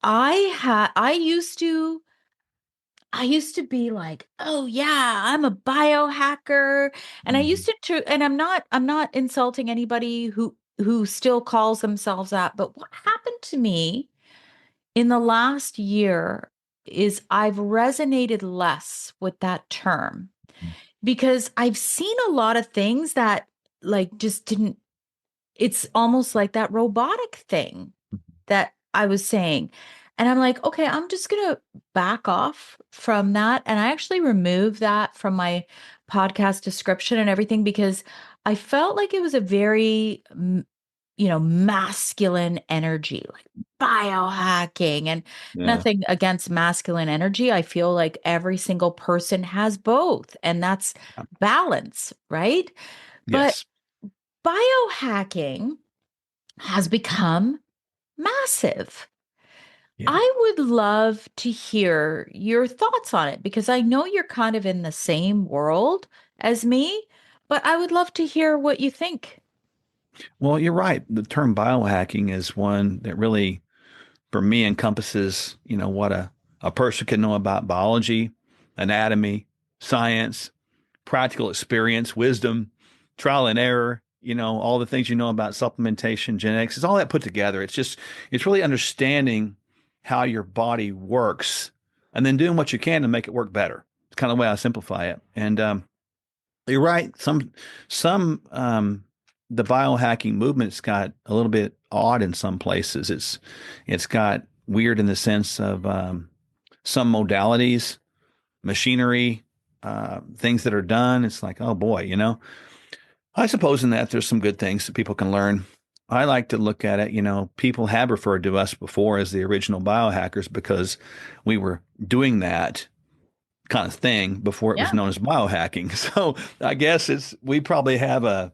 I used to be like, "Oh yeah, I'm a biohacker." And I used Mhm. to and I'm not insulting anybody who still calls themselves that, but what happened to me in the last year is I've resonated less with that term because I've seen a lot of things that like just didn't it's almost like that robotic thing that I was saying. And I'm like, okay, I'm just going to back off from that. And I actually removed that from my podcast description and everything because I felt like it was a very, masculine energy, like biohacking and Yeah. nothing against masculine energy. I feel like every single person has both, and that's balance, right? But Yes. biohacking has become massive. Yeah. I would love to hear your thoughts on it because I know you're kind of in the same world as me, but I would love to hear what you think. Well, you're right. The term biohacking is one that really, for me, encompasses, what a person can know about biology, anatomy, science, practical experience, wisdom, trial and error, all the things you know about supplementation, genetics. It's all that put together. It's really understanding how your body works and then doing what you can to make it work better. It's kind of the way I simplify it. And you're right. The biohacking movement's got a little bit odd in some places. It's got weird in the sense of some modalities, machinery, things that are done. It's like, oh boy, I suppose in that there's some good things that people can learn. I like to look at it, people have referred to us before as the original biohackers because we were doing that kind of thing before it was Yeah. known as biohacking. So I guess we probably have a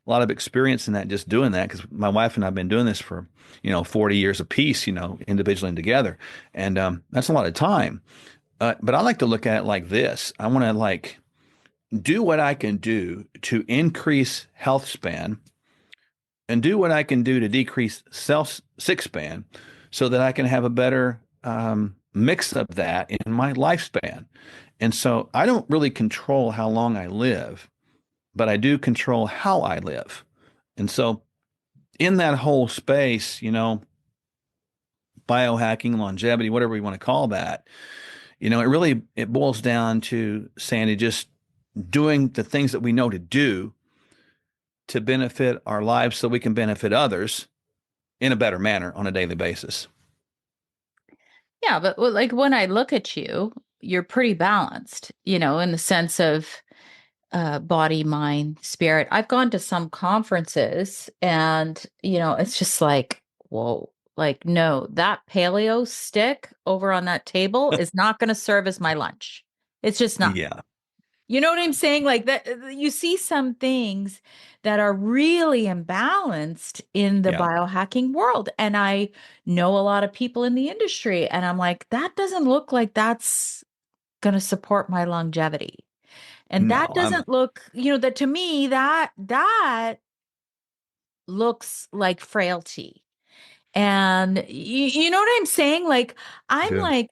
lot of experience in that, just doing that, because my wife and I've been doing this for 40 years apiece, individually and together, and that's a lot of time. But I like to look at it like this. I want to like do what I can do to increase health span and do what I can do to decrease self sick span so that I can have a better mix of that in my lifespan. And so I don't really control how long I live, but I do control how I live. And so in that whole space, biohacking, longevity, whatever we want to call that, it boils down to, Sandy, just doing the things that we know to do to benefit our lives so we can benefit others in a better manner on a daily basis. Yeah, but like when I look at you, you're pretty balanced, in the sense of body, mind, spirit. I've gone to some conferences and, it's just like, whoa, like, no, that paleo stick over on that table is not going to serve as my lunch. It's just not. Yeah. You know what I'm saying? Like that, you see some things that are really imbalanced in the Yeah. biohacking world. And I know a lot of people in the industry, and I'm like, that doesn't look like that's going to support my longevity. And that No, I'm, doesn't look, that to me, that looks like frailty. And you know what I'm saying? Like, I'm do. like,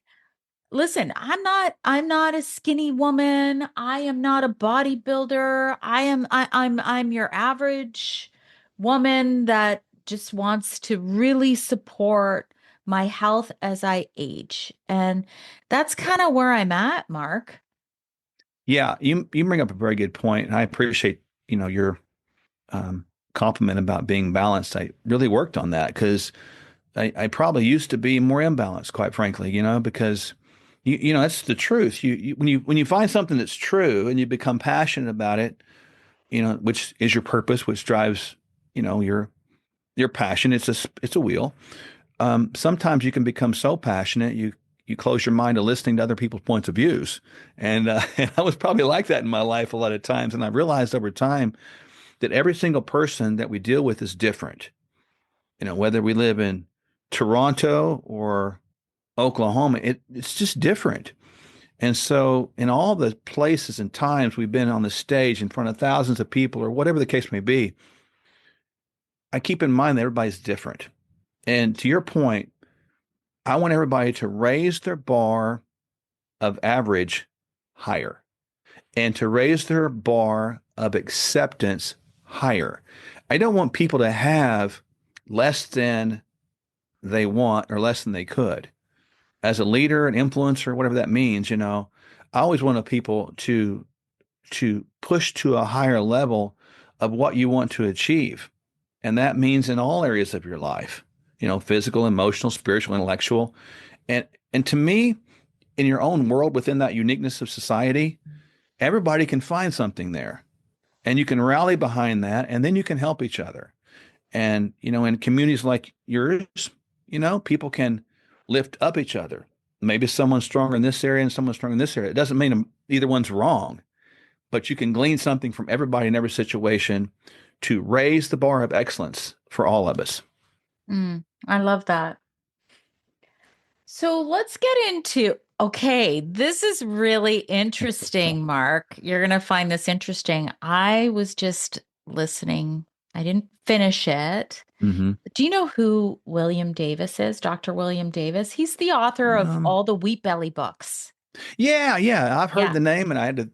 listen, I'm not a skinny woman. I am not a bodybuilder. I'm your average woman that just wants to really support my health as I age. And that's kind of where I'm at, Mark. Yeah, you bring up a very good point, and I appreciate, your um, compliment about being balanced. I really worked on that because I probably used to be more imbalanced, quite frankly, because that's the truth. When you find something that's true and you become passionate about it, which is your purpose, which drives, your passion. It's a wheel. Sometimes you can become so passionate you close your mind to listening to other people's points of views, and, and I was probably like that in my life a lot of times. And I've realized over time that every single person that we deal with is different. Whether we live in Toronto or Oklahoma, it's just different. And so, in all the places and times we've been on the stage in front of thousands of people, or whatever the case may be, I keep in mind that everybody's different. And to your point, I want everybody to raise their bar of average higher and to raise their bar of acceptance higher. I don't want people to have less than they want or less than they could. As a leader, an influencer, whatever that means, I always want people to push to a higher level of what you want to achieve. And that means in all areas of your life, physical, emotional, spiritual, intellectual. And to me, in your own world within that uniqueness of society, everybody can find something there. And you can rally behind that, and then you can help each other. And, in communities like yours, people can lift up each other. Maybe someone's stronger in this area and someone's stronger in this area. It doesn't mean either one's wrong, but you can glean something from everybody in every situation to raise the bar of excellence for all of us. I love that. So let's get into, okay, this is really interesting, Mark. You're going to find this interesting. I was just listening. I didn't finish it. Mm-hmm. Do you know who William Davis is? Dr. William Davis? He's the author of Um, all the Wheat Belly books. yeah, I've heard Yeah. the name and I had to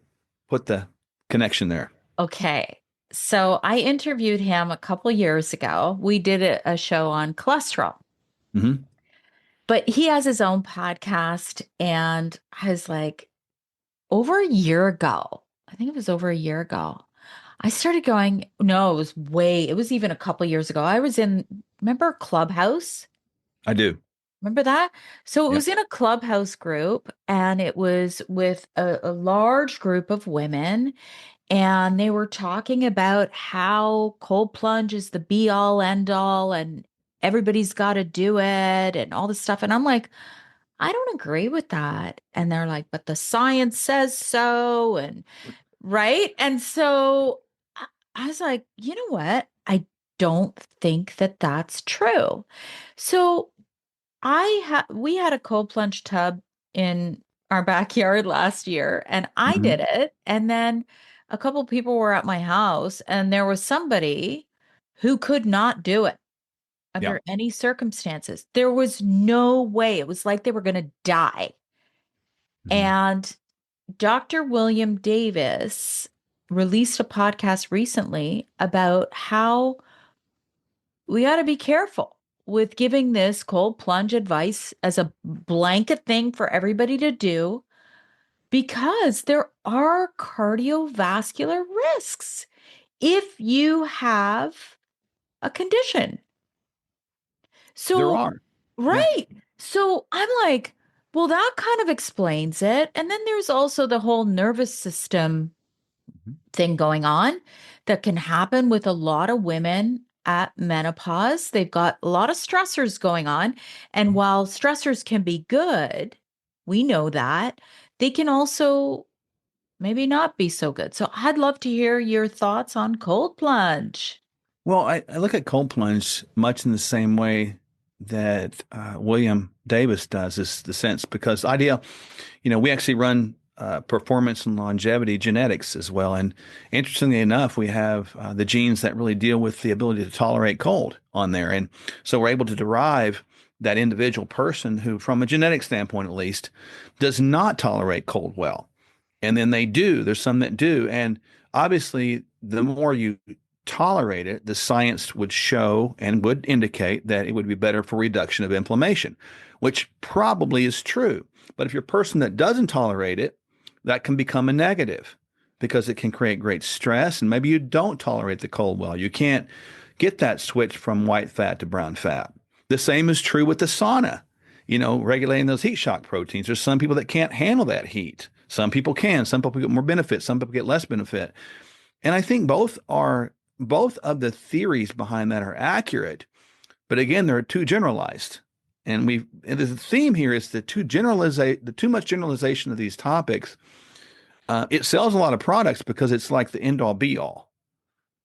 put the connection there. Okay. So I interviewed him a couple years ago. We did a show on cholesterol, Mm-hmm. but he has his own podcast and has like over a year ago, I think it was over a year ago, I started going, no, it was even a couple years ago. I was in, remember Clubhouse? I do. Remember that? So it Yeah. was in a Clubhouse group and it was with a large group of women. And they were talking about how cold plunge is the be all end all and everybody's got to do it and all this stuff. And I'm like, I don't agree with that. And they're like, but the science says so. And right. And so I was like, you know what? I don't think that that's true. So we had a cold plunge tub in our backyard last year and I Mm-hmm. did it. And then a couple people were at my house and there was somebody who could not do it Yeah. under any circumstances. There was no way. It was like they were going to die. Mm-hmm. And Dr. William Davis released a podcast recently about how we got to be careful with giving this cold plunge advice as a blanket thing for everybody to do because there are cardiovascular risks if you have a condition. There So, are. Yeah. right. So I'm like, well, that kind of explains it. And then there's also the whole nervous system Mhm. thing going on that can happen with a lot of women at menopause. They've got a lot of stressors going on. And while stressors can be good, we know that they can also maybe not be so good. So I'd love to hear your thoughts on cold plunge. Well, I look at cold plunge much in the same way that William Davis does, is the sense because idea, we actually run performance and longevity genetics as well. And interestingly enough, we have the genes that really deal with the ability to tolerate cold on there. And so we're able to derive that individual person who, from a genetic standpoint at least, does not tolerate cold well. And then they do. There's some that do. And obviously, the more you tolerate it, the science would show and would indicate that it would be better for reduction of inflammation, which probably is true. But if you're a person that doesn't tolerate it, that can become a negative because it can create great stress. And maybe you don't tolerate the cold well. You can't get that switch from white fat to brown fat. The same is true with the sauna, regulating those heat shock proteins. There's some people that can't handle that heat. Some people can. Some people get more benefit. Some people get less benefit. And I think both of the theories behind that are accurate. But again, they're too generalized. And the theme here is the too much generalization of these topics. It sells a lot of products because it's like the end all be all.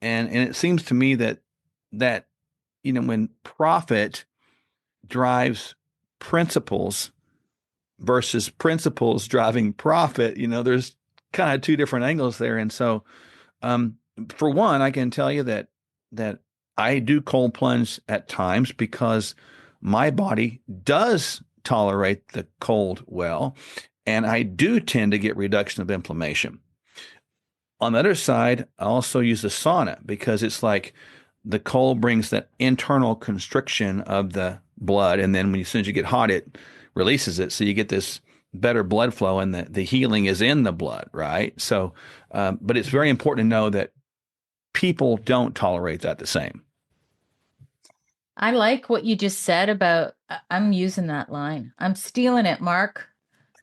And it seems to me that when profit drives principles, versus principles driving profit. There's kind of two different angles there. And so, um, for one, I can tell you that I do cold plunge at times because my body does tolerate the cold well, and I do tend to get reduction of inflammation. On the other side, I also use the sauna because it's like the cold brings that internal constriction of the blood, and then as soon as you get hot, it releases it, so you get this better blood flow, and the healing is in the blood, right? So, but it's very important to know that people don't tolerate that the same. I like what you just said about I'm using that line. I'm stealing it, Mark.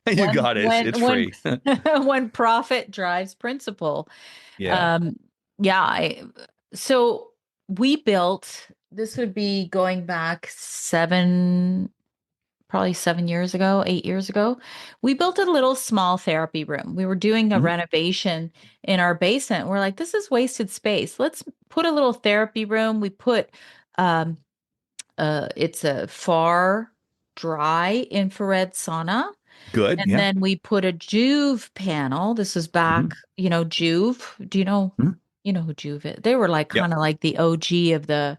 You When got it. It's, when it's when free. when profit drives principle. Yeah. Um yeah, so we built this would be going back probably 7 years ago, 8 years ago. We built a little small therapy room. We were doing a Mhm. renovation in our basement. We're like, this is wasted space. Let's put a little therapy room. We put um it's a far dry infrared sauna. Good. And Yeah. then we put a Juve panel. This is back, Hmm. Juve. Hmm. You know who Juve is? They were like Yep. kind of like the OG of the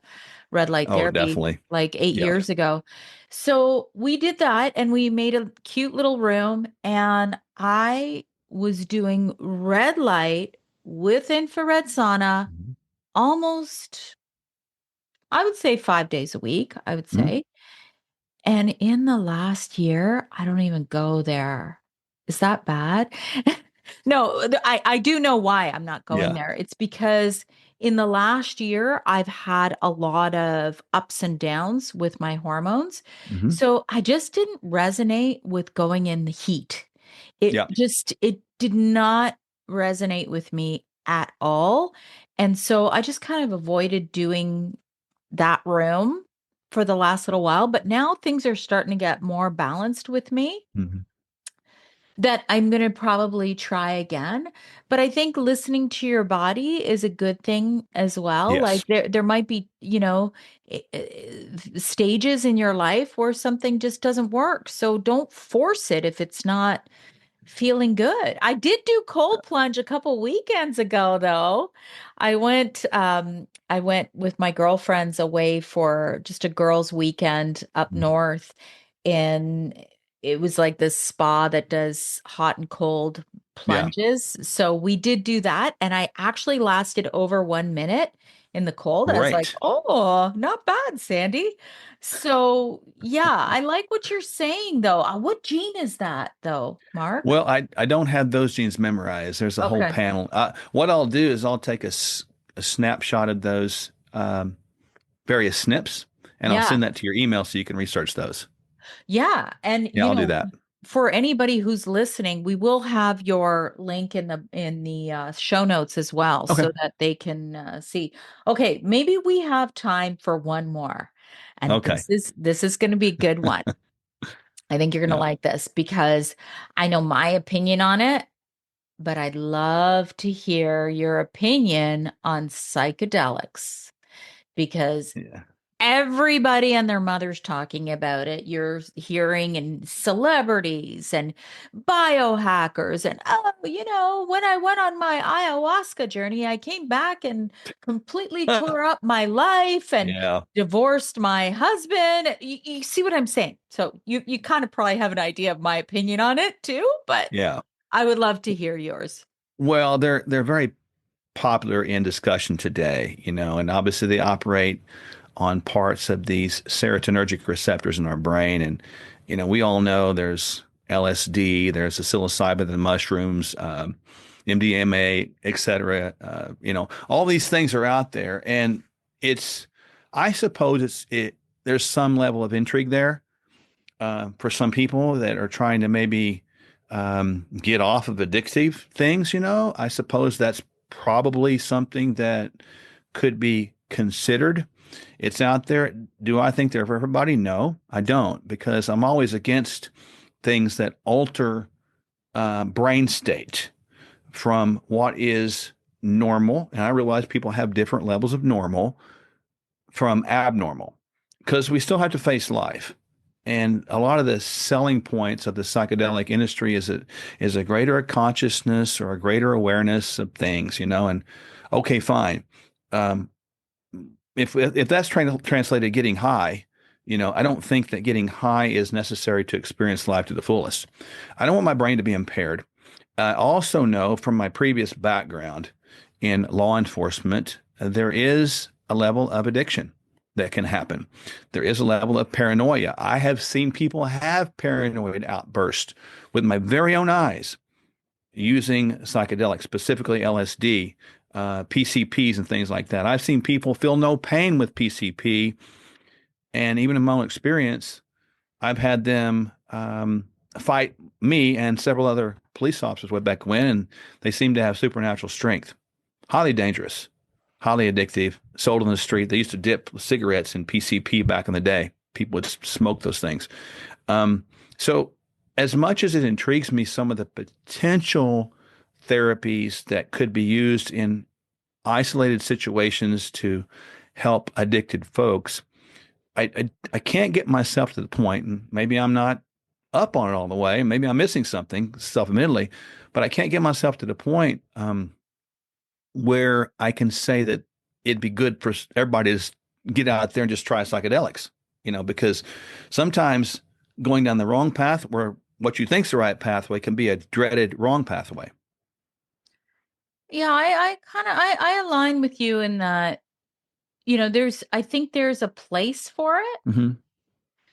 red light Oh, therapy definitely. like eight Yep. years ago. So we did that and we made a cute little room. And I was doing red light with infrared sauna Mhm. almost, I would say 5 days a week, I would Mhm. say. And in the last year, I don't even go there. Is that bad? No, I do know why I'm not going Yeah. there. It's because in the last year, I've had a lot of ups and downs with my hormones. Hmm. So I just didn't resonate with going in the heat. Yeah. It did not resonate with me at all. And so I just kind of avoided doing that room for the last little while, but now things are starting to get more balanced with me Hmm. that I'm going to probably try again. But I think listening to your body is a good thing as well. Yes. Like there might be, stages in your life where something just doesn't work. So don't force it if it's not feeling good. I did do cold plunge a couple weekends ago though. I went with my girlfriends away for just a girls' weekend up Mhm. north, and it was like this spa that does hot and cold Yeah. plunges. So we did do that, and I actually lasted over 1 minute in the cold. I was like, Great. "Oh, not bad, Sandy." So, yeah, I like what you're saying though. What gene is that though, Mark? Well, I don't have those genes memorized. There's a whole Okay. panel. What I'll do is I'll take a snapshot of those various SNPs, and I'll Yeah. send that to your email so you can research those. Yeah. And Yeah, I'll do that. for anybody who's listening, we will have your link in the show notes as well Okay. so that they can see. Okay, maybe we have time for one more. And Okay. this is going to be a good one. I think you're going to Yeah. like this because I know my opinion on it, but I'd love to hear your opinion on psychedelics because Yeah. everybody and their mother's talking about it. You're hearing and celebrities and biohackers and when I went on my ayahuasca journey, I came back and completely tore up my life and Yeah. divorced my husband. You see what I'm saying? So you kind of probably have an idea of my opinion on it too, but Yeah. I would love to hear yours. Well, they're very popular in discussion today, and obviously they operate on parts of these serotonergic receptors in our brain. And, we all know there's LSD, there's the psilocybin, the mushrooms, MDMA, et cetera. All these things are out there. And it's, I suppose there's some level of intrigue there for some people that are trying to maybe get off of addictive things. I suppose that's probably something that could be considered. It's out there. Do I think they're for everybody? No, I don't, because I'm always against things that alter brain state from what is normal. And I realize people have different levels of normal from abnormal because we still have to face life. And a lot of the selling points of the psychedelic industry is a greater consciousness or a greater awareness of things, and okay, fine. Um, if that's trying to translate to getting high, I don't think that getting high is necessary to experience life to the fullest. I don't want my brain to be impaired. I also know from my previous background in law enforcement, there is a level of addiction that can happen. There is a level of paranoia. I have seen people have paranoid outbursts with my very own eyes using psychedelics, specifically LSD, PCPs, and things like that. I've seen people feel no pain with PCP, and even in my own experience, I've had them fight me and several other police officers way back when, and they seem to have supernatural strength. Highly dangerous, highly addictive, sold on the street. They used to dip cigarettes in PCP back in the day. People would smoke those things. So, as much as it intrigues me, some of the potential therapies that could be used in isolated situations to help addicted folks, I can't get myself to the point, and maybe I'm not up on it all the way. Maybe I'm missing something, self-admittedly, but I can't get myself to the point where I can say that it'd be good for everybody to get out there and just try psychedelics, because sometimes going down the wrong path where what you think's the right pathway can be a dreaded wrong pathway. Yeah, I kind of I align with you in that, I think there's a place for it. Hmm.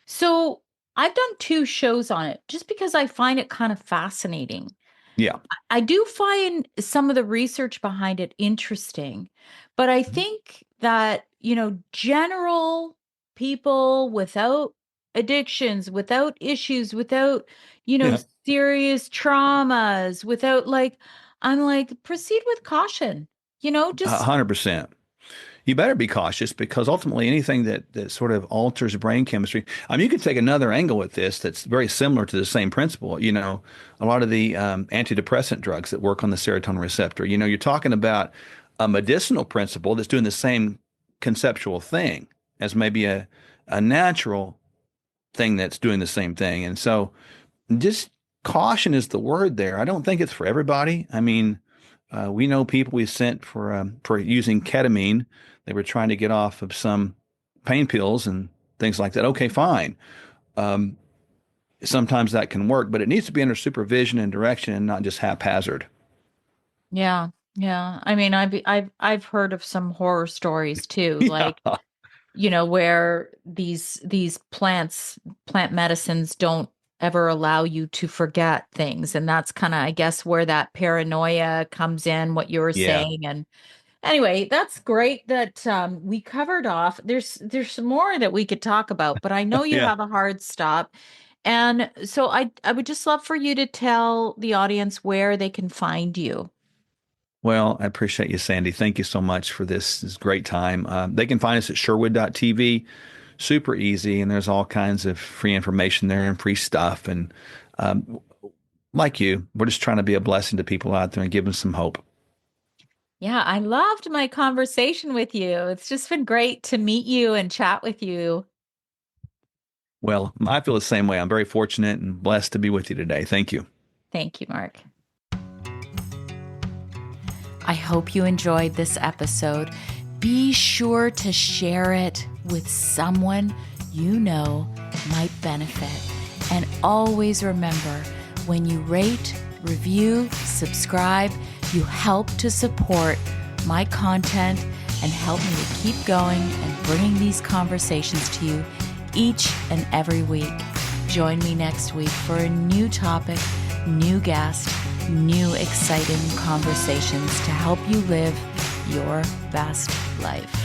So I've done two shows on it just because I find it kind of fascinating. Yeah. I do find some of the research behind it interesting, but I Mhm. think that, general people without addictions, without issues, without, Yeah. serious traumas, without I'm like, proceed with caution, just 100%. You better be cautious because ultimately anything that sort of alters brain chemistry. I mean, you could take another angle with this that's very similar to the same principle. A lot of the antidepressant drugs that work on the serotonin receptor. You're talking about a medicinal principle that's doing the same conceptual thing as maybe a natural thing that's doing the same thing. And so just caution is the word there. I don't think it's for everybody. I mean, we know people we sent for using ketamine. They were trying to get off of some pain pills and things like that. Okay, fine. Um, Sometimes that can work, but it needs to be under supervision and direction and not just haphazard. yeah, yeah. I mean, I've heard of some horror stories too, Yeah. like where these plant medicines don't ever allow you to forget things. And that's kind of, I guess, where that paranoia comes in, what you were Yeah. saying. And anyway, that's great that we covered off. There's some more that we could talk about, but I know you Yeah. have a hard stop. And so I would just love for you to tell the audience where they can find you. Well, I appreciate you, Sandy. Thank you so much for this great time. They can find us at Sherwood.tv. Super easy, and there's all kinds of free information there and free stuff. And um, like you, we're just trying to be a blessing to people out there and give them some hope. Yeah, I loved my conversation with you. It's just been great to meet you and chat with you. Well, I feel the same way. I'm very fortunate and blessed to be with you today. Thank you. Thank you, Mark. I hope you enjoyed this episode. Be sure to share it with someone you know might benefit. And always remember, when you rate, review, subscribe, you help to support my content and help me to keep going and bringing these conversations to you each and every week. Join me next week for a new topic, new guest, new exciting conversations to help you live your best life.